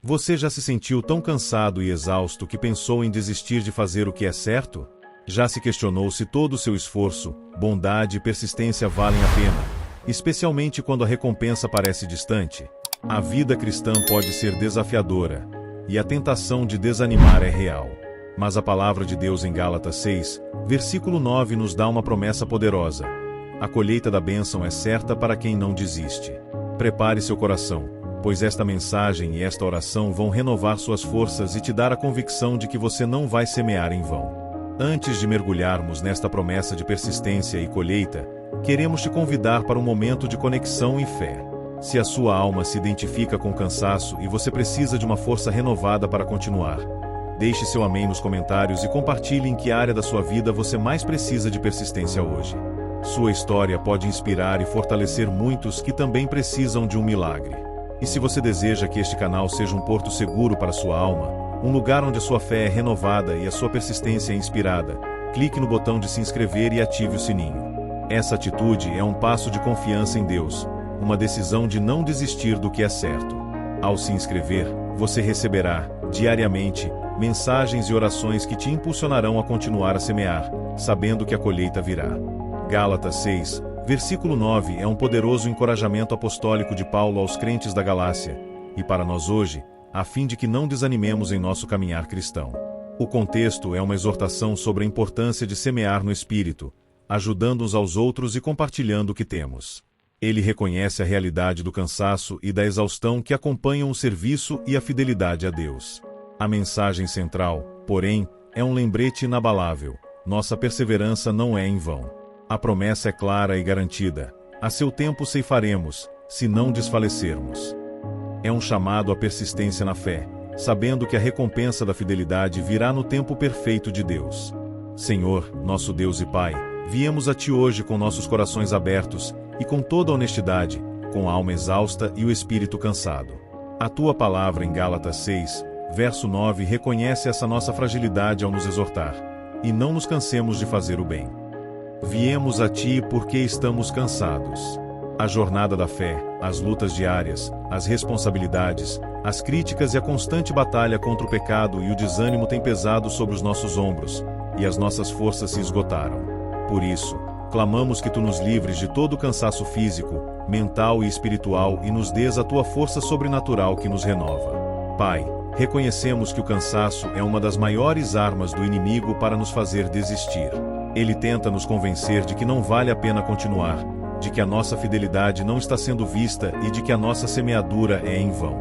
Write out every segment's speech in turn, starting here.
Você já se sentiu tão cansado e exausto que pensou em desistir de fazer o que é certo? Já se questionou se todo o seu esforço, bondade e persistência valem a pena, especialmente quando a recompensa parece distante? A vida cristã pode ser desafiadora, e a tentação de desanimar é real. Mas a palavra de Deus em Gálatas 6, versículo 9 nos dá uma promessa poderosa. A colheita da bênção é certa para quem não desiste. Prepare seu coração, pois esta mensagem e esta oração vão renovar suas forças e te dar a convicção de que você não vai semear em vão. Antes de mergulharmos nesta promessa de persistência e colheita, queremos te convidar para um momento de conexão e fé. Se a sua alma se identifica com cansaço e você precisa de uma força renovada para continuar, deixe seu amém nos comentários e compartilhe em que área da sua vida você mais precisa de persistência hoje. Sua história pode inspirar e fortalecer muitos que também precisam de um milagre. E se você deseja que este canal seja um porto seguro para sua alma, um lugar onde a sua fé é renovada e a sua persistência é inspirada, clique no botão de se inscrever e ative o sininho. Essa atitude é um passo de confiança em Deus, uma decisão de não desistir do que é certo. Ao se inscrever, você receberá, diariamente, mensagens e orações que te impulsionarão a continuar a semear, sabendo que a colheita virá. Gálatas 6, versículo 9 é um poderoso encorajamento apostólico de Paulo aos crentes da Galácia, e para nós hoje, a fim de que não desanimemos em nosso caminhar cristão. O contexto é uma exortação sobre a importância de semear no Espírito, ajudando uns aos outros e compartilhando o que temos. Ele reconhece a realidade do cansaço e da exaustão que acompanham o serviço e a fidelidade a Deus. A mensagem central, porém, é um lembrete inabalável: nossa perseverança não é em vão. A promessa é clara e garantida: a seu tempo ceifaremos, se não desfalecermos. É um chamado à persistência na fé, sabendo que a recompensa da fidelidade virá no tempo perfeito de Deus. Senhor, nosso Deus e Pai, viemos a Ti hoje com nossos corações abertos e com toda a honestidade, com a alma exausta e o espírito cansado. A Tua palavra em Gálatas 6, verso 9 reconhece essa nossa fragilidade ao nos exortar: e não nos cansemos de fazer o bem. Viemos a Ti porque estamos cansados. A jornada da fé, as lutas diárias, as responsabilidades, as críticas e a constante batalha contra o pecado e o desânimo têm pesado sobre os nossos ombros, e as nossas forças se esgotaram. Por isso, clamamos que Tu nos livres de todo o cansaço físico, mental e espiritual e nos dês a Tua força sobrenatural que nos renova. Pai, reconhecemos que o cansaço é uma das maiores armas do inimigo para nos fazer desistir. Ele tenta nos convencer de que não vale a pena continuar, de que a nossa fidelidade não está sendo vista e de que a nossa semeadura é em vão.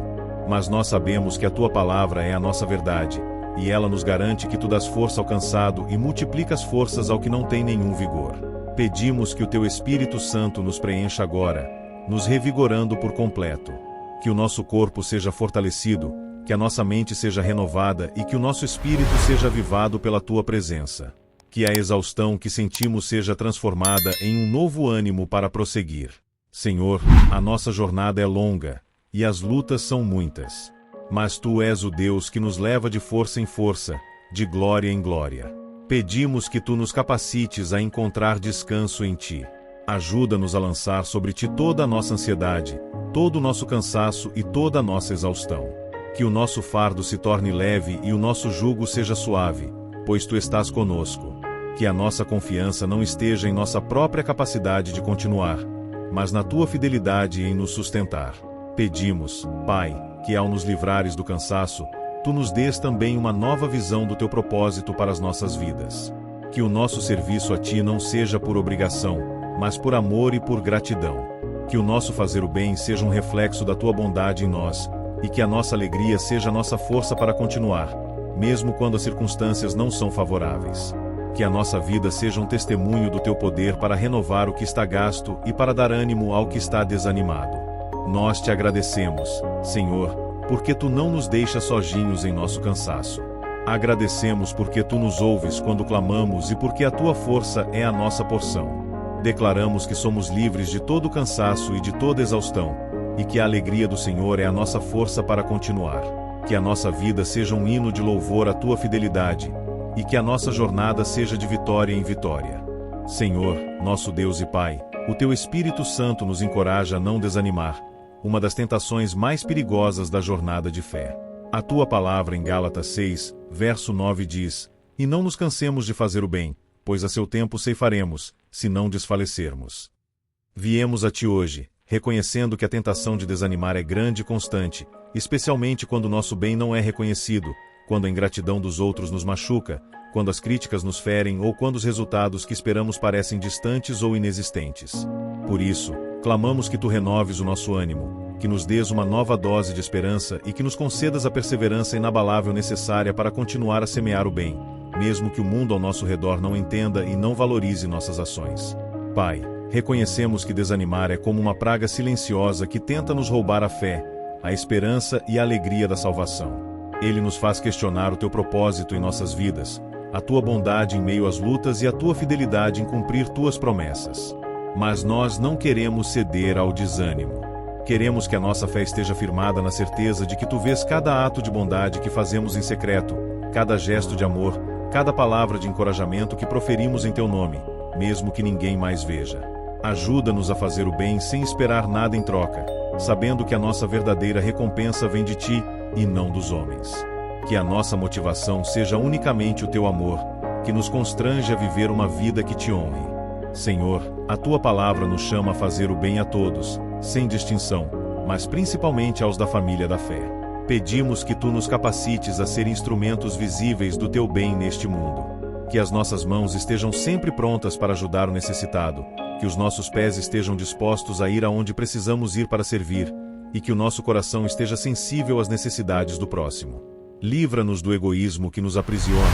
Mas nós sabemos que a Tua palavra é a nossa verdade, e ela nos garante que Tu dás força ao cansado e multiplica as forças ao que não tem nenhum vigor. Pedimos que o Teu Espírito Santo nos preencha agora, nos revigorando por completo. Que o nosso corpo seja fortalecido, que a nossa mente seja renovada e que o nosso espírito seja avivado pela Tua presença. Que a exaustão que sentimos seja transformada em um novo ânimo para prosseguir. Senhor, a nossa jornada é longa, e as lutas são muitas. Mas Tu és o Deus que nos leva de força em força, de glória em glória. Pedimos que Tu nos capacites a encontrar descanso em Ti. Ajuda-nos a lançar sobre Ti toda a nossa ansiedade, todo o nosso cansaço e toda a nossa exaustão. Que o nosso fardo se torne leve e o nosso jugo seja suave, pois Tu estás conosco. Que a nossa confiança não esteja em nossa própria capacidade de continuar, mas na Tua fidelidade em nos sustentar. Pedimos, Pai, que ao nos livrares do cansaço, Tu nos dês também uma nova visão do Teu propósito para as nossas vidas. Que o nosso serviço a Ti não seja por obrigação, mas por amor e por gratidão. Que o nosso fazer o bem seja um reflexo da Tua bondade em nós, e que a nossa alegria seja a nossa força para continuar, mesmo quando as circunstâncias não são favoráveis. Que a nossa vida seja um testemunho do Teu poder para renovar o que está gasto e para dar ânimo ao que está desanimado. Nós Te agradecemos, Senhor, porque Tu não nos deixas sozinhos em nosso cansaço. Agradecemos porque Tu nos ouves quando clamamos e porque a Tua força é a nossa porção. Declaramos que somos livres de todo o cansaço e de toda exaustão, e que a alegria do Senhor é a nossa força para continuar. Que a nossa vida seja um hino de louvor à Tua fidelidade, e que a nossa jornada seja de vitória em vitória. Senhor, nosso Deus e Pai, o Teu Espírito Santo nos encoraja a não desanimar, uma das tentações mais perigosas da jornada de fé. A tua palavra em Gálatas 6, verso 9 diz: E não nos cansemos de fazer o bem, pois a seu tempo ceifaremos, se não desfalecermos. Viemos a ti hoje, reconhecendo que a tentação de desanimar é grande e constante, especialmente quando o nosso bem não é reconhecido, quando a ingratidão dos outros nos machuca, quando as críticas nos ferem ou quando os resultados que esperamos parecem distantes ou inexistentes. Por isso, clamamos que tu renoves o nosso ânimo, que nos dês uma nova dose de esperança e que nos concedas a perseverança inabalável necessária para continuar a semear o bem, mesmo que o mundo ao nosso redor não entenda e não valorize nossas ações. Pai, reconhecemos que desanimar é como uma praga silenciosa que tenta nos roubar a fé, a esperança e a alegria da salvação. Ele nos faz questionar o teu propósito em nossas vidas, a tua bondade em meio às lutas e a tua fidelidade em cumprir tuas promessas. Mas nós não queremos ceder ao desânimo. Queremos que a nossa fé esteja firmada na certeza de que tu vês cada ato de bondade que fazemos em secreto, cada gesto de amor, cada palavra de encorajamento que proferimos em teu nome, mesmo que ninguém mais veja. Ajuda-nos a fazer o bem sem esperar nada em troca, sabendo que a nossa verdadeira recompensa vem de ti e não dos homens. Que a nossa motivação seja unicamente o teu amor, que nos constrange a viver uma vida que te honre. Senhor, a tua palavra nos chama a fazer o bem a todos, sem distinção, mas principalmente aos da família da fé. Pedimos que tu nos capacites a ser instrumentos visíveis do teu bem neste mundo. Que as nossas mãos estejam sempre prontas para ajudar o necessitado, que os nossos pés estejam dispostos a ir aonde precisamos ir para servir, e que o nosso coração esteja sensível às necessidades do próximo. Livra-nos do egoísmo que nos aprisiona,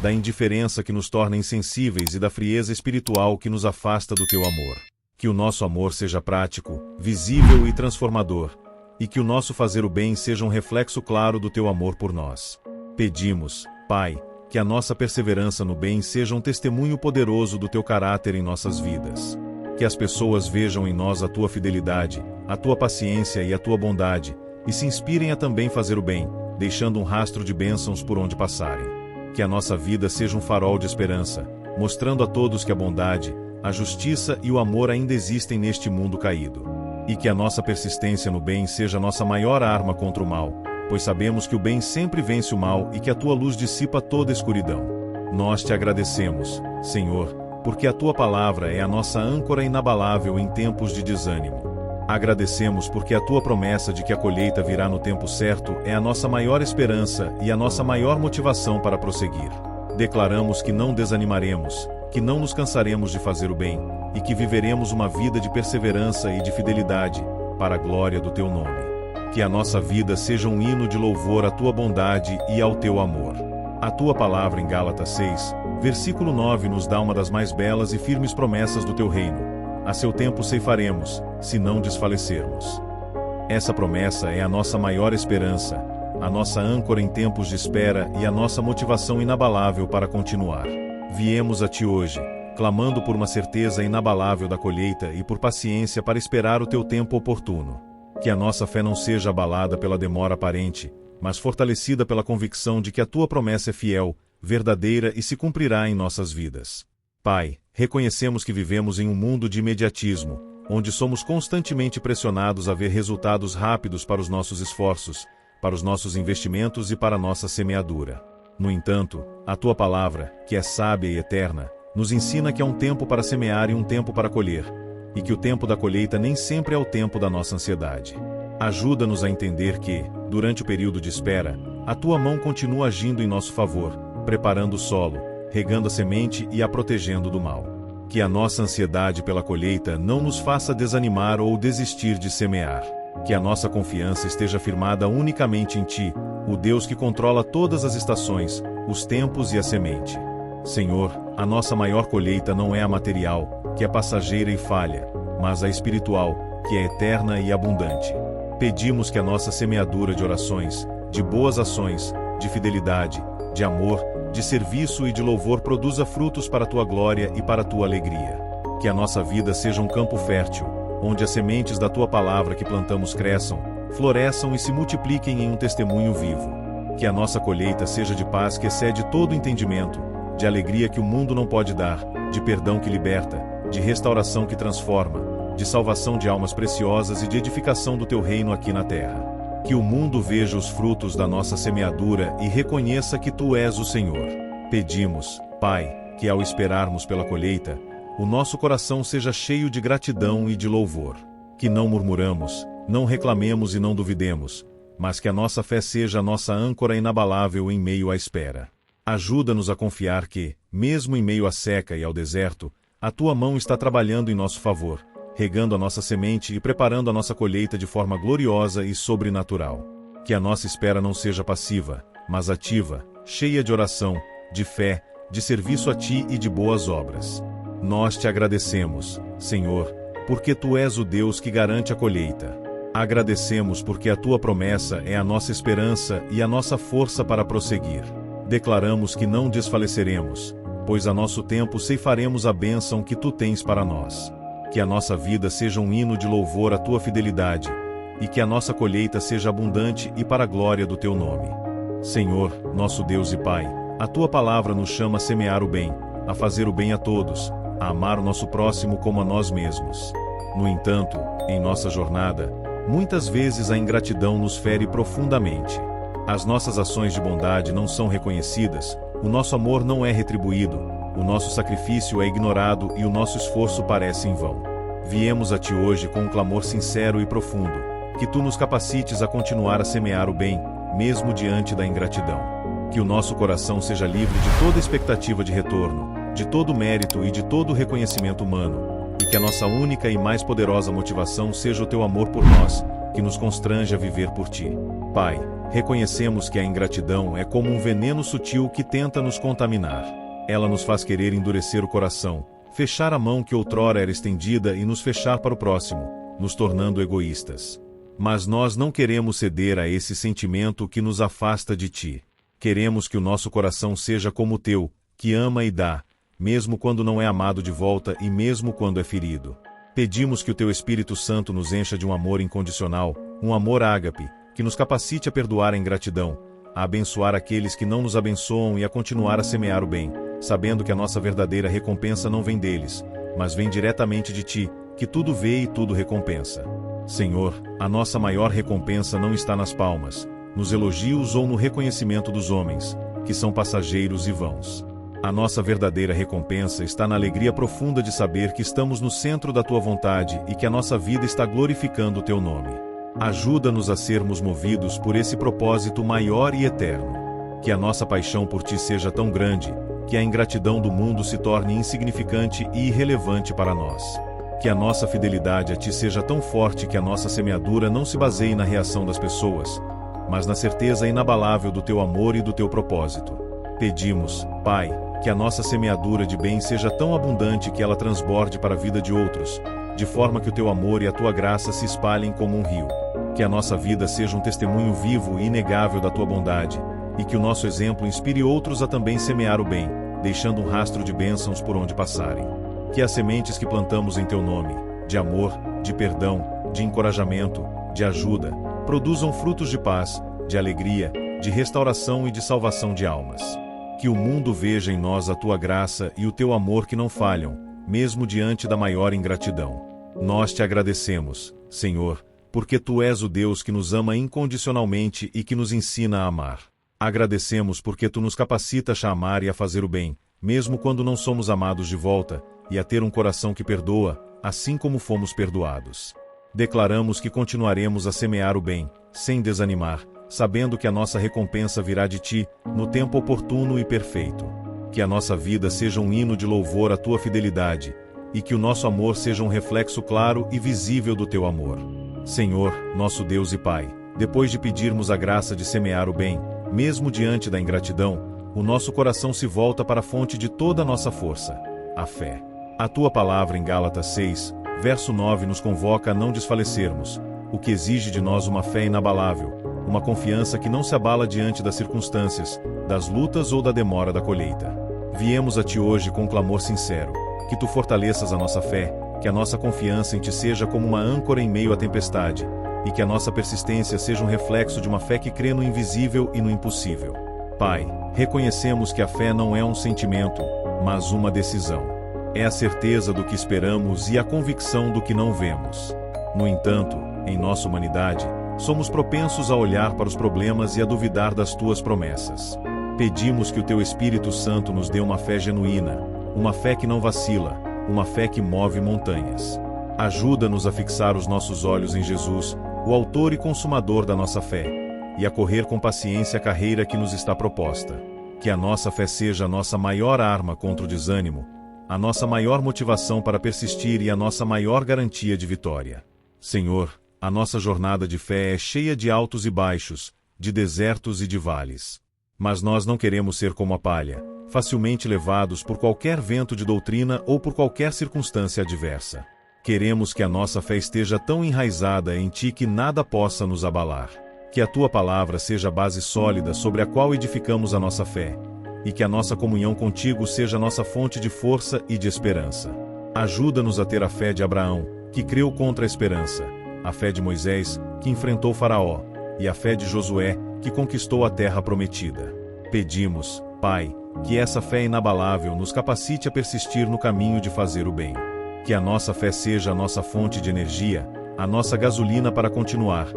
da indiferença que nos torna insensíveis e da frieza espiritual que nos afasta do teu amor. Que o nosso amor seja prático, visível e transformador, e que o nosso fazer o bem seja um reflexo claro do teu amor por nós. Pedimos, Pai, que a nossa perseverança no bem seja um testemunho poderoso do teu caráter em nossas vidas. Que as pessoas vejam em nós a tua fidelidade, a tua paciência e a tua bondade, e se inspirem a também fazer o bem, deixando um rastro de bênçãos por onde passarem. Que a nossa vida seja um farol de esperança, mostrando a todos que a bondade, a justiça e o amor ainda existem neste mundo caído. E que a nossa persistência no bem seja a nossa maior arma contra o mal, pois sabemos que o bem sempre vence o mal e que a tua luz dissipa toda a escuridão. Nós te agradecemos, Senhor, porque a tua palavra é a nossa âncora inabalável em tempos de desânimo. Agradecemos porque a tua promessa de que a colheita virá no tempo certo é a nossa maior esperança e a nossa maior motivação para prosseguir. Declaramos que não desanimaremos, que não nos cansaremos de fazer o bem, e que viveremos uma vida de perseverança e de fidelidade, para a glória do teu nome. Que a nossa vida seja um hino de louvor à tua bondade e ao teu amor. A tua palavra em Gálatas 6, versículo 9 nos dá uma das mais belas e firmes promessas do teu reino. A seu tempo ceifaremos, se não desfalecermos. Essa promessa é a nossa maior esperança, a nossa âncora em tempos de espera e a nossa motivação inabalável para continuar. Viemos a ti hoje, clamando por uma certeza inabalável da colheita e por paciência para esperar o teu tempo oportuno. Que a nossa fé não seja abalada pela demora aparente, mas fortalecida pela convicção de que a tua promessa é fiel, verdadeira e se cumprirá em nossas vidas. Pai, reconhecemos que vivemos em um mundo de imediatismo, onde somos constantemente pressionados a ver resultados rápidos para os nossos esforços, para os nossos investimentos e para a nossa semeadura. No entanto, a tua palavra, que é sábia e eterna, nos ensina que há um tempo para semear e um tempo para colher, e que o tempo da colheita nem sempre é o tempo da nossa ansiedade. Ajuda-nos a entender que, durante o período de espera, a tua mão continua agindo em nosso favor, preparando o solo, regando a semente e a protegendo do mal. Que a nossa ansiedade pela colheita não nos faça desanimar ou desistir de semear. Que a nossa confiança esteja firmada unicamente em ti, o Deus que controla todas as estações, os tempos e a semente. Senhor, a nossa maior colheita não é a material, que é passageira e falha, mas a espiritual, que é eterna e abundante. Pedimos que a nossa semeadura de orações, de boas ações, de fidelidade, de amor, de serviço e de louvor produza frutos para a tua glória e para a tua alegria. Que a nossa vida seja um campo fértil, onde as sementes da tua palavra que plantamos cresçam, floresçam e se multipliquem em um testemunho vivo. Que a nossa colheita seja de paz que excede todo entendimento, de alegria que o mundo não pode dar, de perdão que liberta, de restauração que transforma, de salvação de almas preciosas e de edificação do teu reino aqui na terra. Que o mundo veja os frutos da nossa semeadura e reconheça que Tu és o Senhor. Pedimos, Pai, que ao esperarmos pela colheita, o nosso coração seja cheio de gratidão e de louvor. Que não murmuramos, não reclamemos e não duvidemos, mas que a nossa fé seja a nossa âncora inabalável em meio à espera. Ajuda-nos a confiar que, mesmo em meio à seca e ao deserto, a Tua mão está trabalhando em nosso favor, regando a nossa semente e preparando a nossa colheita de forma gloriosa e sobrenatural. Que a nossa espera não seja passiva, mas ativa, cheia de oração, de fé, de serviço a Ti e de boas obras. Nós Te agradecemos, Senhor, porque Tu és o Deus que garante a colheita. Agradecemos porque a Tua promessa é a nossa esperança e a nossa força para prosseguir. Declaramos que não desfaleceremos, pois a nosso tempo ceifaremos a bênção que Tu tens para nós. Que a nossa vida seja um hino de louvor à Tua fidelidade, e que a nossa colheita seja abundante e para a glória do Teu nome. Senhor, nosso Deus e Pai, a Tua palavra nos chama a semear o bem, a fazer o bem a todos, a amar o nosso próximo como a nós mesmos. No entanto, em nossa jornada, muitas vezes a ingratidão nos fere profundamente. As nossas ações de bondade não são reconhecidas, o nosso amor não é retribuído, o nosso sacrifício é ignorado e o nosso esforço parece em vão. Viemos a Ti hoje com um clamor sincero e profundo, que Tu nos capacites a continuar a semear o bem, mesmo diante da ingratidão. Que o nosso coração seja livre de toda expectativa de retorno, de todo mérito e de todo reconhecimento humano, e que a nossa única e mais poderosa motivação seja o Teu amor por nós, que nos constrange a viver por Ti. Pai, reconhecemos que a ingratidão é como um veneno sutil que tenta nos contaminar. Ela nos faz querer endurecer o coração, fechar a mão que outrora era estendida e nos fechar para o próximo, nos tornando egoístas. Mas nós não queremos ceder a esse sentimento que nos afasta de Ti. Queremos que o nosso coração seja como o Teu, que ama e dá, mesmo quando não é amado de volta e mesmo quando é ferido. Pedimos que o Teu Espírito Santo nos encha de um amor incondicional, um amor ágape, que nos capacite a perdoar a ingratidão, a abençoar aqueles que não nos abençoam e a continuar a semear o bem, sabendo que a nossa verdadeira recompensa não vem deles, mas vem diretamente de Ti, que tudo vê e tudo recompensa. Senhor, a nossa maior recompensa não está nas palmas, nos elogios ou no reconhecimento dos homens, que são passageiros e vãos. A nossa verdadeira recompensa está na alegria profunda de saber que estamos no centro da Tua vontade e que a nossa vida está glorificando o Teu nome. Ajuda-nos a sermos movidos por esse propósito maior e eterno. Que a nossa paixão por Ti seja tão grande, que a ingratidão do mundo se torne insignificante e irrelevante para nós. Que a nossa fidelidade a Ti seja tão forte que a nossa semeadura não se baseie na reação das pessoas, mas na certeza inabalável do Teu amor e do Teu propósito. Pedimos, Pai, que a nossa semeadura de bem seja tão abundante que ela transborde para a vida de outros, de forma que o Teu amor e a Tua graça se espalhem como um rio. Que a nossa vida seja um testemunho vivo e inegável da Tua bondade, e que o nosso exemplo inspire outros a também semear o bem, deixando um rastro de bênçãos por onde passarem. Que as sementes que plantamos em Teu nome, de amor, de perdão, de encorajamento, de ajuda, produzam frutos de paz, de alegria, de restauração e de salvação de almas. Que o mundo veja em nós a Tua graça e o Teu amor que não falham, mesmo diante da maior ingratidão. Nós Te agradecemos, Senhor, porque Tu és o Deus que nos ama incondicionalmente e que nos ensina a amar. Agradecemos porque Tu nos capacitas a amar e a fazer o bem, mesmo quando não somos amados de volta, e a ter um coração que perdoa, assim como fomos perdoados. Declaramos que continuaremos a semear o bem, sem desanimar, sabendo que a nossa recompensa virá de Ti, no tempo oportuno e perfeito. Que a nossa vida seja um hino de louvor à Tua fidelidade, e que o nosso amor seja um reflexo claro e visível do Teu amor. Senhor, nosso Deus e Pai, depois de pedirmos a graça de semear o bem, mesmo diante da ingratidão, o nosso coração se volta para a fonte de toda a nossa força, a fé. A Tua palavra em Gálatas 6, verso 9 nos convoca a não desfalecermos, o que exige de nós uma fé inabalável, uma confiança que não se abala diante das circunstâncias, das lutas ou da demora da colheita. Viemos a Ti hoje com um clamor sincero, que Tu fortaleças a nossa fé, que a nossa confiança em Ti seja como uma âncora em meio à tempestade, e que a nossa persistência seja um reflexo de uma fé que crê no invisível e no impossível. Pai, reconhecemos que a fé não é um sentimento, mas uma decisão. É a certeza do que esperamos e a convicção do que não vemos. No entanto, em nossa humanidade, somos propensos a olhar para os problemas e a duvidar das tuas promessas. Pedimos que o teu Espírito Santo nos dê uma fé genuína, uma fé que não vacila, uma fé que move montanhas. Ajuda-nos a fixar os nossos olhos em Jesus, o autor e consumador da nossa fé, e a correr com paciência a carreira que nos está proposta. Que a nossa fé seja a nossa maior arma contra o desânimo, a nossa maior motivação para persistir e a nossa maior garantia de vitória. Senhor, a nossa jornada de fé é cheia de altos e baixos, de desertos e de vales. Mas nós não queremos ser como a palha, facilmente levados por qualquer vento de doutrina ou por qualquer circunstância adversa. Queremos que a nossa fé esteja tão enraizada em Ti que nada possa nos abalar. Que a Tua palavra seja a base sólida sobre a qual edificamos a nossa fé, e que a nossa comunhão contigo seja a nossa fonte de força e de esperança. Ajuda-nos a ter a fé de Abraão, que creu contra a esperança, a fé de Moisés, que enfrentou Faraó, e a fé de Josué, que conquistou a terra prometida. Pedimos, Pai, que essa fé inabalável nos capacite a persistir no caminho de fazer o bem. Que a nossa fé seja a nossa fonte de energia, a nossa gasolina para continuar,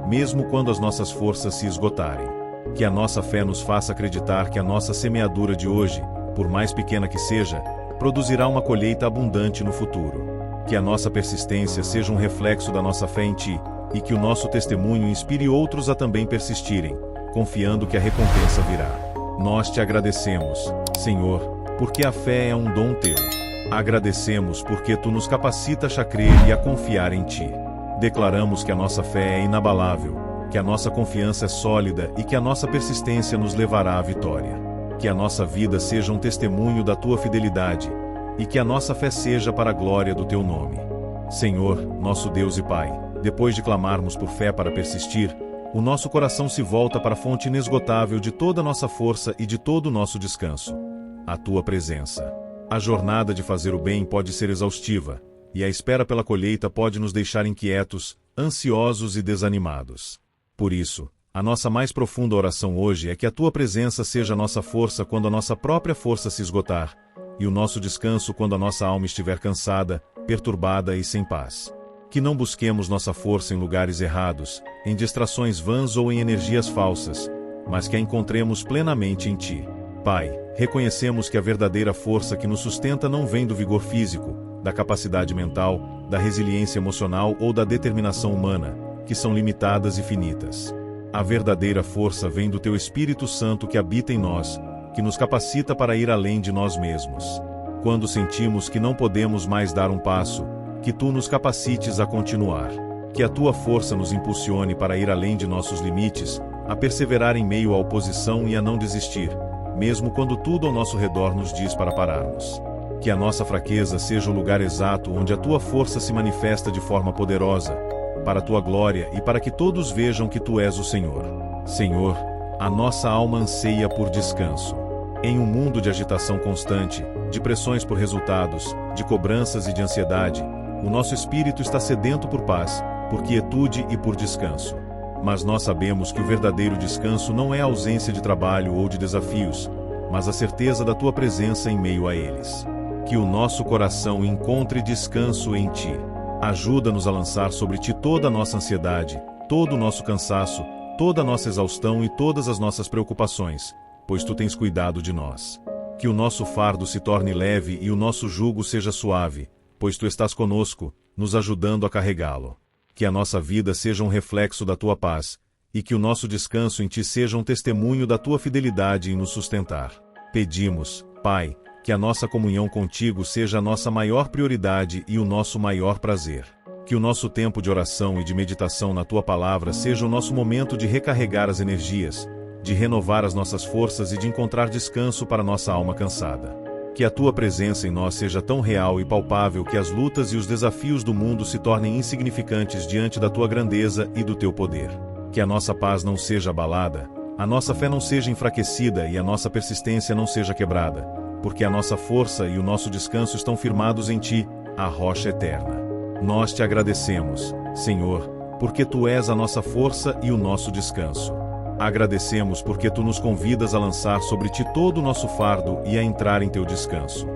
mesmo quando as nossas forças se esgotarem. Que a nossa fé nos faça acreditar que a nossa semeadura de hoje, por mais pequena que seja, produzirá uma colheita abundante no futuro. Que a nossa persistência seja um reflexo da nossa fé em Ti, e que o nosso testemunho inspire outros a também persistirem, confiando que a recompensa virá. Nós Te agradecemos, Senhor, porque a fé é um dom Teu. Agradecemos porque Tu nos capacitas a crer e a confiar em Ti. Declaramos que a nossa fé é inabalável, que a nossa confiança é sólida e que a nossa persistência nos levará à vitória. Que a nossa vida seja um testemunho da Tua fidelidade, e que a nossa fé seja para a glória do Teu nome. Senhor, nosso Deus e Pai, depois de clamarmos por fé para persistir, o nosso coração se volta para a fonte inesgotável de toda a nossa força e de todo o nosso descanso, a Tua presença. A jornada de fazer o bem pode ser exaustiva, e a espera pela colheita pode nos deixar inquietos, ansiosos e desanimados. Por isso, a nossa mais profunda oração hoje é que a Tua presença seja a nossa força quando a nossa própria força se esgotar, e o nosso descanso quando a nossa alma estiver cansada, perturbada e sem paz. Que não busquemos nossa força em lugares errados, em distrações vãs ou em energias falsas, mas que a encontremos plenamente em Ti. Pai, reconhecemos que a verdadeira força que nos sustenta não vem do vigor físico, da capacidade mental, da resiliência emocional ou da determinação humana, que são limitadas e finitas. A verdadeira força vem do Teu Espírito Santo que habita em nós, que nos capacita para ir além de nós mesmos. Quando sentimos que não podemos mais dar um passo, que Tu nos capacites a continuar. Que a Tua força nos impulsione para ir além de nossos limites, a perseverar em meio à oposição e a não desistir, mesmo quando tudo ao nosso redor nos diz para pararmos. Que a nossa fraqueza seja o lugar exato onde a Tua força se manifesta de forma poderosa, para a Tua glória e para que todos vejam que Tu és o Senhor. Senhor, a nossa alma anseia por descanso. Em um mundo de agitação constante, de pressões por resultados, de cobranças e de ansiedade, o nosso espírito está sedento por paz, por quietude e por descanso. Mas nós sabemos que o verdadeiro descanso não é a ausência de trabalho ou de desafios, mas a certeza da Tua presença em meio a eles. Que o nosso coração encontre descanso em Ti. Ajuda-nos a lançar sobre Ti toda a nossa ansiedade, todo o nosso cansaço, toda a nossa exaustão e todas as nossas preocupações, pois Tu tens cuidado de nós. Que o nosso fardo se torne leve e o nosso jugo seja suave, pois Tu estás conosco, nos ajudando a carregá-lo. Que a nossa vida seja um reflexo da Tua paz, e que o nosso descanso em Ti seja um testemunho da Tua fidelidade em nos sustentar. Pedimos, Pai, que a nossa comunhão contigo seja a nossa maior prioridade e o nosso maior prazer. Que o nosso tempo de oração e de meditação na Tua palavra seja o nosso momento de recarregar as energias, de renovar as nossas forças e de encontrar descanso para nossa alma cansada. Que a Tua presença em nós seja tão real e palpável que as lutas e os desafios do mundo se tornem insignificantes diante da Tua grandeza e do Teu poder. Que a nossa paz não seja abalada, a nossa fé não seja enfraquecida e a nossa persistência não seja quebrada, porque a nossa força e o nosso descanso estão firmados em Ti, a rocha eterna. Nós Te agradecemos, Senhor, porque Tu és a nossa força e o nosso descanso. Agradecemos porque Tu nos convidas a lançar sobre Ti todo o nosso fardo e a entrar em Teu descanso.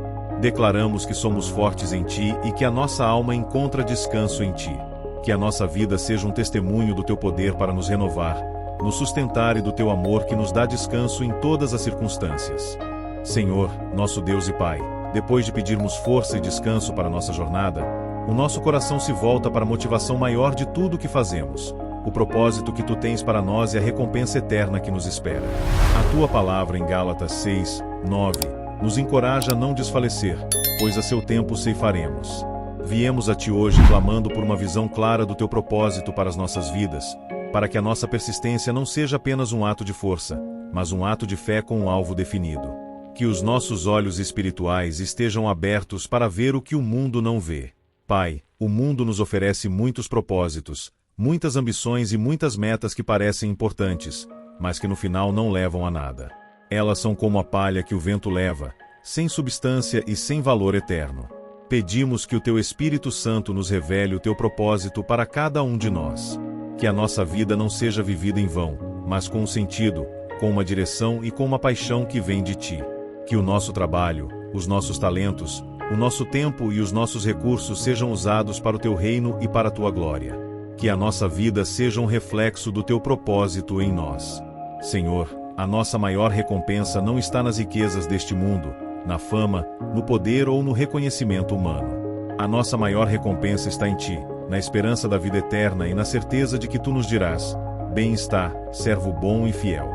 Declaramos que somos fortes em Ti e que a nossa alma encontra descanso em Ti. Que a nossa vida seja um testemunho do teu poder para nos renovar, nos sustentar e do teu amor que nos dá descanso em todas as circunstâncias. Senhor, nosso Deus e Pai, depois de pedirmos força e descanso para nossa jornada, o nosso coração se volta para a motivação maior de tudo o que fazemos, o propósito que tu tens para nós e a recompensa eterna que nos espera. A tua palavra em Gálatas 6, 9, nos encoraja a não desfalecer, pois a seu tempo ceifaremos. Viemos a ti hoje clamando por uma visão clara do teu propósito para as nossas vidas, para que a nossa persistência não seja apenas um ato de força, mas um ato de fé com um alvo definido. Que os nossos olhos espirituais estejam abertos para ver o que o mundo não vê. Pai, o mundo nos oferece muitos propósitos, muitas ambições e muitas metas que parecem importantes, mas que no final não levam a nada. Elas são como a palha que o vento leva, sem substância e sem valor eterno. Pedimos que o teu Espírito Santo nos revele o teu propósito para cada um de nós. Que a nossa vida não seja vivida em vão, mas com um sentido, com uma direção e com uma paixão que vem de ti. Que o nosso trabalho, os nossos talentos, o nosso tempo e os nossos recursos sejam usados para o teu reino e para a tua glória. Que a nossa vida seja um reflexo do teu propósito em nós. Senhor, a nossa maior recompensa não está nas riquezas deste mundo, na fama, no poder ou no reconhecimento humano. A nossa maior recompensa está em ti, na esperança da vida eterna e na certeza de que tu nos dirás: bem está, servo bom e fiel.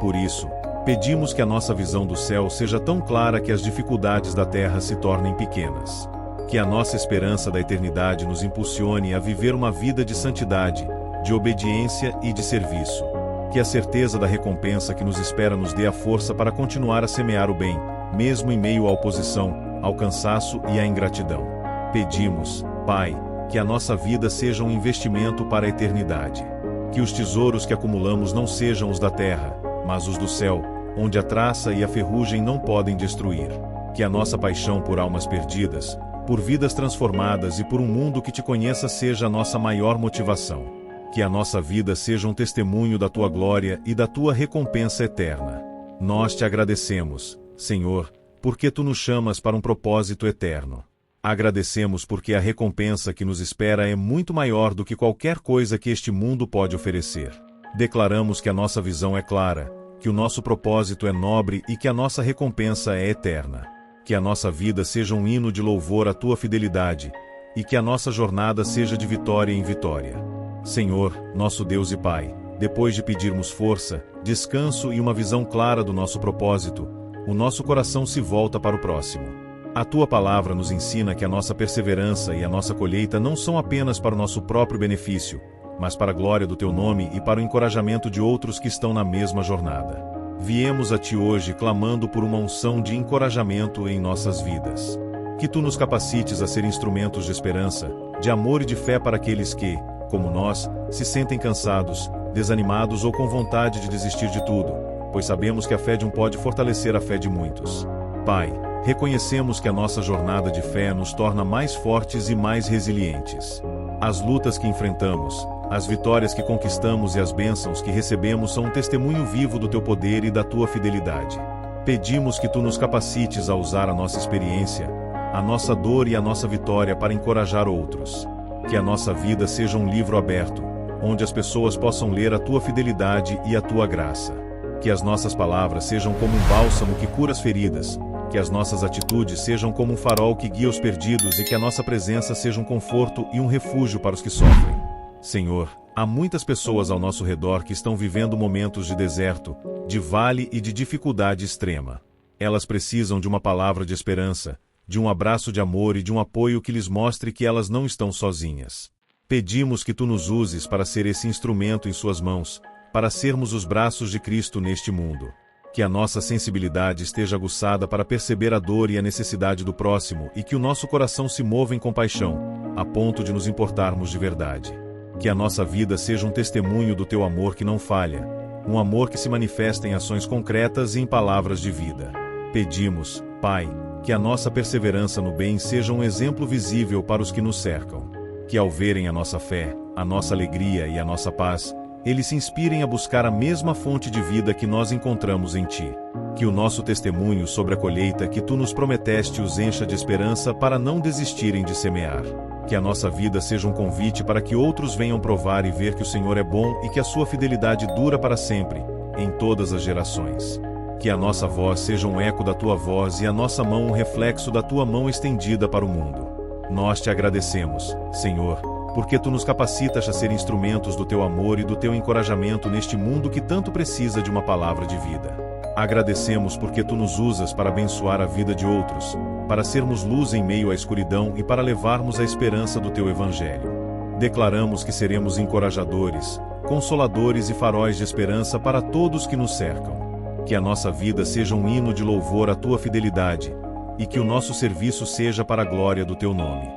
Por isso, pedimos que a nossa visão do céu seja tão clara que as dificuldades da terra se tornem pequenas. Que a nossa esperança da eternidade nos impulsione a viver uma vida de santidade, de obediência e de serviço. Que a certeza da recompensa que nos espera nos dê a força para continuar a semear o bem, mesmo em meio à oposição, ao cansaço e à ingratidão. Pedimos, Pai, que a nossa vida seja um investimento para a eternidade. Que os tesouros que acumulamos não sejam os da terra, mas os do céu, onde a traça e a ferrugem não podem destruir. Que a nossa paixão por almas perdidas, por vidas transformadas e por um mundo que te conheça seja a nossa maior motivação. Que a nossa vida seja um testemunho da tua glória e da tua recompensa eterna. Nós te agradecemos, Senhor, porque tu nos chamas para um propósito eterno. Agradecemos porque a recompensa que nos espera é muito maior do que qualquer coisa que este mundo pode oferecer. Declaramos que a nossa visão é clara, que o nosso propósito é nobre e que a nossa recompensa é eterna. Que a nossa vida seja um hino de louvor à tua fidelidade, e que a nossa jornada seja de vitória em vitória. Senhor, nosso Deus e Pai, depois de pedirmos força, descanso e uma visão clara do nosso propósito, o nosso coração se volta para o próximo. A tua palavra nos ensina que a nossa perseverança e a nossa colheita não são apenas para o nosso próprio benefício, mas para a glória do teu nome e para o encorajamento de outros que estão na mesma jornada. Viemos a ti hoje clamando por uma unção de encorajamento em nossas vidas. Que tu nos capacites a ser instrumentos de esperança, de amor e de fé para aqueles que, como nós, se sentem cansados, desanimados ou com vontade de desistir de tudo, pois sabemos que a fé de um pode fortalecer a fé de muitos. Pai, reconhecemos que a nossa jornada de fé nos torna mais fortes e mais resilientes. As lutas que enfrentamos, as vitórias que conquistamos e as bênçãos que recebemos são um testemunho vivo do teu poder e da tua fidelidade. Pedimos que tu nos capacites a usar a nossa experiência, a nossa dor e a nossa vitória para encorajar outros. Que a nossa vida seja um livro aberto, onde as pessoas possam ler a tua fidelidade e a tua graça. Que as nossas palavras sejam como um bálsamo que cura as feridas, que as nossas atitudes sejam como um farol que guia os perdidos e que a nossa presença seja um conforto e um refúgio para os que sofrem. Senhor, há muitas pessoas ao nosso redor que estão vivendo momentos de deserto, de vale e de dificuldade extrema. Elas precisam de uma palavra de esperança, de um abraço de amor e de um apoio que lhes mostre que elas não estão sozinhas. Pedimos que tu nos uses para ser esse instrumento em suas mãos, para sermos os braços de Cristo neste mundo. Que a nossa sensibilidade esteja aguçada para perceber a dor e a necessidade do próximo e que o nosso coração se mova em compaixão, a ponto de nos importarmos de verdade. Que a nossa vida seja um testemunho do teu amor que não falha, um amor que se manifesta em ações concretas e em palavras de vida. Pedimos, Pai, que a nossa perseverança no bem seja um exemplo visível para os que nos cercam. Que ao verem a nossa fé, a nossa alegria e a nossa paz, eles se inspirem a buscar a mesma fonte de vida que nós encontramos em ti. Que o nosso testemunho sobre a colheita que tu nos prometeste os encha de esperança para não desistirem de semear. Que a nossa vida seja um convite para que outros venham provar e ver que o Senhor é bom e que a sua fidelidade dura para sempre, em todas as gerações. Que a nossa voz seja um eco da tua voz e a nossa mão um reflexo da tua mão estendida para o mundo. Nós te agradecemos, Senhor, porque tu nos capacitas a ser instrumentos do teu amor e do teu encorajamento neste mundo que tanto precisa de uma palavra de vida. Agradecemos porque tu nos usas para abençoar a vida de outros, para sermos luz em meio à escuridão e para levarmos a esperança do teu evangelho. Declaramos que seremos encorajadores, consoladores e faróis de esperança para todos que nos cercam. Que a nossa vida seja um hino de louvor à tua fidelidade, e que o nosso serviço seja para a glória do teu nome.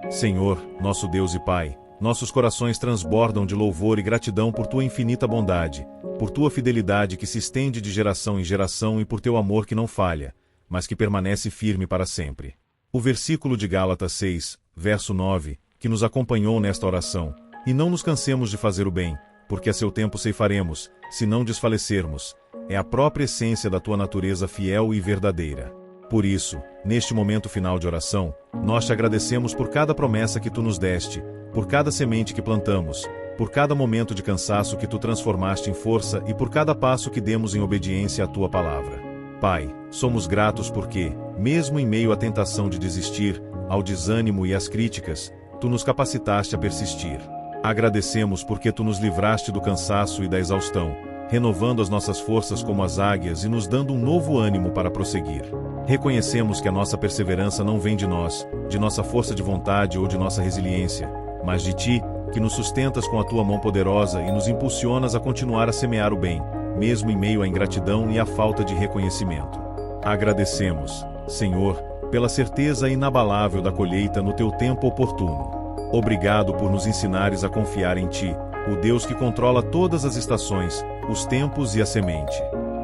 Senhor, nosso Deus e Pai, nossos corações transbordam de louvor e gratidão por tua infinita bondade, por tua fidelidade que se estende de geração em geração e por teu amor que não falha, mas que permanece firme para sempre. O versículo de Gálatas 6, verso 9, que nos acompanhou nesta oração: e não nos cansemos de fazer o bem, porque a seu tempo ceifaremos, se não desfalecermos, é a própria essência da tua natureza fiel e verdadeira. Por isso, neste momento final de oração, nós te agradecemos por cada promessa que tu nos deste, por cada semente que plantamos, por cada momento de cansaço que tu transformaste em força e por cada passo que demos em obediência à tua palavra. Pai, somos gratos porque, mesmo em meio à tentação de desistir, ao desânimo e às críticas, tu nos capacitaste a persistir. Agradecemos porque tu nos livraste do cansaço e da exaustão, renovando as nossas forças como as águias e nos dando um novo ânimo para prosseguir. Reconhecemos que a nossa perseverança não vem de nós, de nossa força de vontade ou de nossa resiliência, mas de ti, que nos sustentas com a tua mão poderosa e nos impulsionas a continuar a semear o bem, mesmo em meio à ingratidão e à falta de reconhecimento. Agradecemos, Senhor, pela certeza inabalável da colheita no teu tempo oportuno. Obrigado por nos ensinares a confiar em ti, o Deus que controla todas as estações, os tempos e a semente.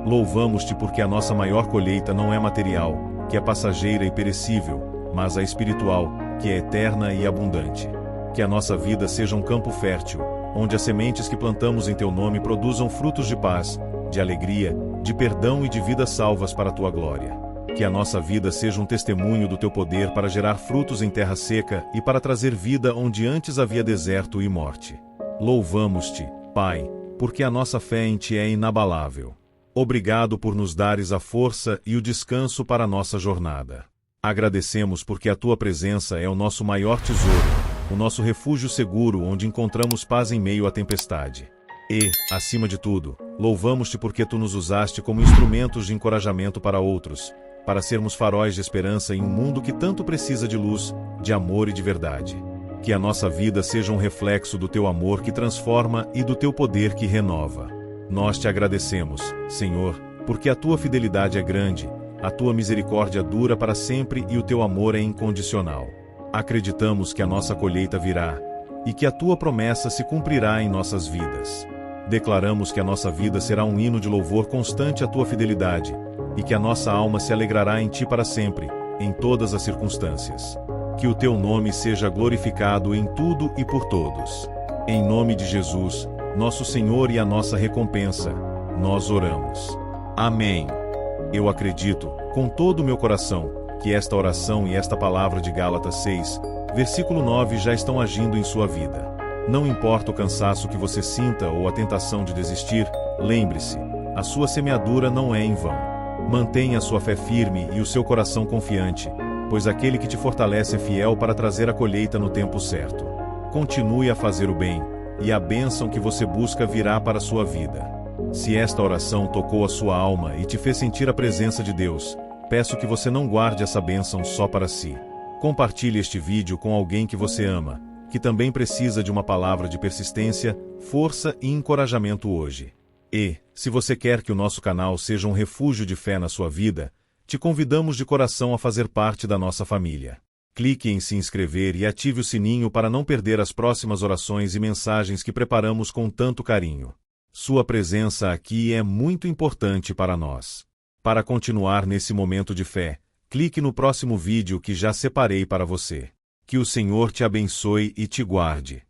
Louvamos-te porque a nossa maior colheita não é material, que é passageira e perecível, mas a espiritual, que é eterna e abundante. Que a nossa vida seja um campo fértil, onde as sementes que plantamos em teu nome produzam frutos de paz, de alegria, de perdão e de vidas salvas para a tua glória. Que a nossa vida seja um testemunho do teu poder para gerar frutos em terra seca e para trazer vida onde antes havia deserto e morte. Louvamos-te, Pai, porque a nossa fé em ti é inabalável. Obrigado por nos dares a força e o descanso para a nossa jornada. Agradecemos porque a tua presença é o nosso maior tesouro, o nosso refúgio seguro onde encontramos paz em meio à tempestade. E, acima de tudo, louvamos-te porque tu nos usaste como instrumentos de encorajamento para outros, para sermos faróis de esperança em um mundo que tanto precisa de luz, de amor e de verdade. Que a nossa vida seja um reflexo do teu amor que transforma e do teu poder que renova. Nós te agradecemos, Senhor, porque a tua fidelidade é grande, a tua misericórdia dura para sempre e o teu amor é incondicional. Acreditamos que a nossa colheita virá, e que a tua promessa se cumprirá em nossas vidas. Declaramos que a nossa vida será um hino de louvor constante à tua fidelidade, e que a nossa alma se alegrará em ti para sempre, em todas as circunstâncias. Que o teu nome seja glorificado em tudo e por todos. Em nome de Jesus, nosso Senhor e a nossa recompensa, nós oramos. Amém. Eu acredito, com todo o meu coração, que esta oração e esta palavra de Gálatas 6, versículo 9 já estão agindo em sua vida. Não importa o cansaço que você sinta ou a tentação de desistir, lembre-se, a sua semeadura não é em vão. Mantenha a sua fé firme e o seu coração confiante, pois aquele que te fortalece é fiel para trazer a colheita no tempo certo. Continue a fazer o bem, e a bênção que você busca virá para a sua vida. Se esta oração tocou a sua alma e te fez sentir a presença de Deus, peço que você não guarde essa bênção só para si. Compartilhe este vídeo com alguém que você ama, que também precisa de uma palavra de persistência, força e encorajamento hoje. E, se você quer que o nosso canal seja um refúgio de fé na sua vida, te convidamos de coração a fazer parte da nossa família. Clique em se inscrever e ative o sininho para não perder as próximas orações e mensagens que preparamos com tanto carinho. Sua presença aqui é muito importante para nós. Para continuar nesse momento de fé, clique no próximo vídeo que já separei para você. Que o Senhor te abençoe e te guarde.